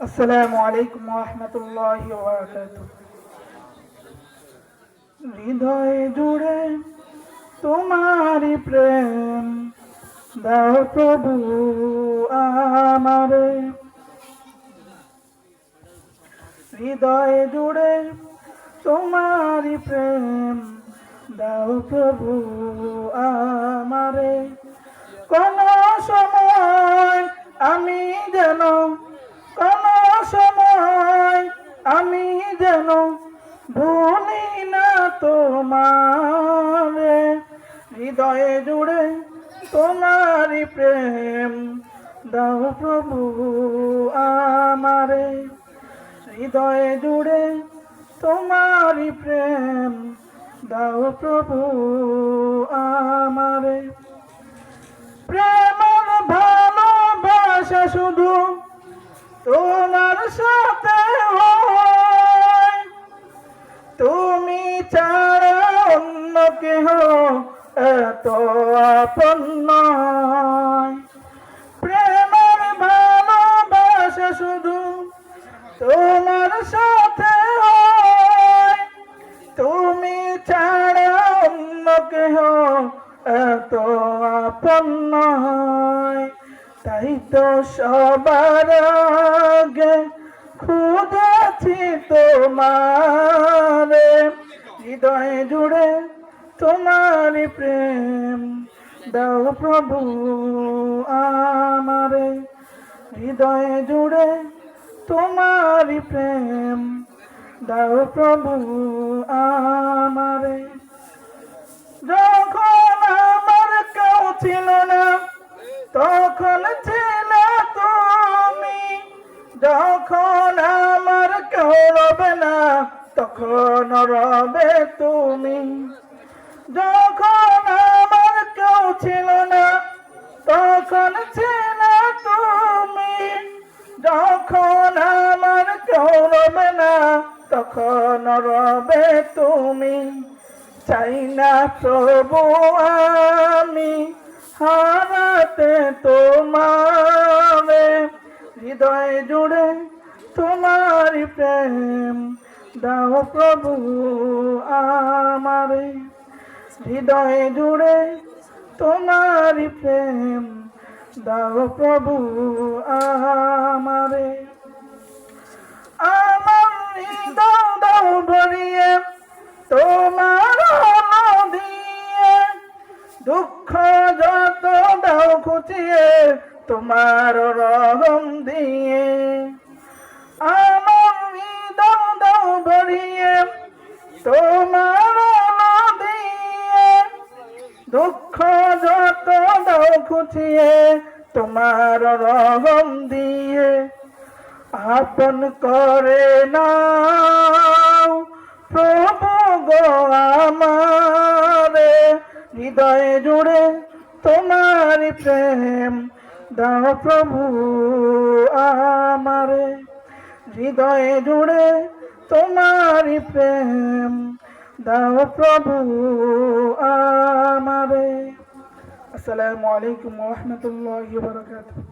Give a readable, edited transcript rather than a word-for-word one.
আসসালামু আলাইকুম ওয়া রাহমাতুল্লাহি ওয়া বারাকাতুহু। হৃদয় জুড়ে তোমারই প্রেম দাও প্রভু আমারে। হৃদয় জুড়ে তোমারই প্রেম দাও প্রভু আমারে। কোন সময় আমি যেন কোন সময় আমি যেন ভুলি না তোমারে। হৃদয়ে জুড়ে তোমারই প্রেম দাও প্রভু আমারে। হৃদয়ে জুড়ে তোমারই প্রেম দাও প্রভু আমারে। প্রেমের ভালোবাসা শুধু তোমার সাথে হয়, তুমি ছাড়া অন্য কেহ এত আপন নয়। প্রেমের ভালোবাসা শুধু তোমার সাথে হয়, তুমি ছাড়া অন্য কেহ এত আপন নয়। তাই তো সবার আগে খুঁজেছি তোমারে। হৃদয় জুড়ে তোমারই প্রেম দাও প্রভু আমারে। হৃদয় জুড়ে তোমারই প্রেম দাও প্রভু আমারে। যখন আমার কেউ ছিল না তখন ছিলে তুমি, যখন আমার কেউ রবে না তখন রবে তুমি। যখন আমার কেউ ছিল না তখন ছিলে তুমি, যখন আমার কেউ রবে না তখন রবে তুমি। চাই না প্রভু আমি হারাতে তোমারে। হৃদয় জুড়ে তোমারই প্রেম দাও প্রভু আমারে। হৃদয় জুড়ে তোমারই প্রেম দাও প্রভু আমারে। আমার হৃদয় দাও ভরিয়ে তোমার দিয়ে, দুঃখ যত দাও খুঁচিয়ে তোমার রহম দিয়ে। আমার হৃদয় দাও ভরিয়ে তোমার দিয়ে, দুঃখ যত দাও খুঁচিয়ে তোমার রহম দিয়ে। আপন করে নাও প্রভু গো আমারে। হৃদয় জুড়ে তোমারই প্রেম দাও প্রভু আমারে। হৃদয় জুড়ে তোমারই প্রেম দাও প্রভু আমারে। আসসালামু আলাইকুম ওয়া রাহমাতুল্লাহি ওয়া বারাকাতুহু।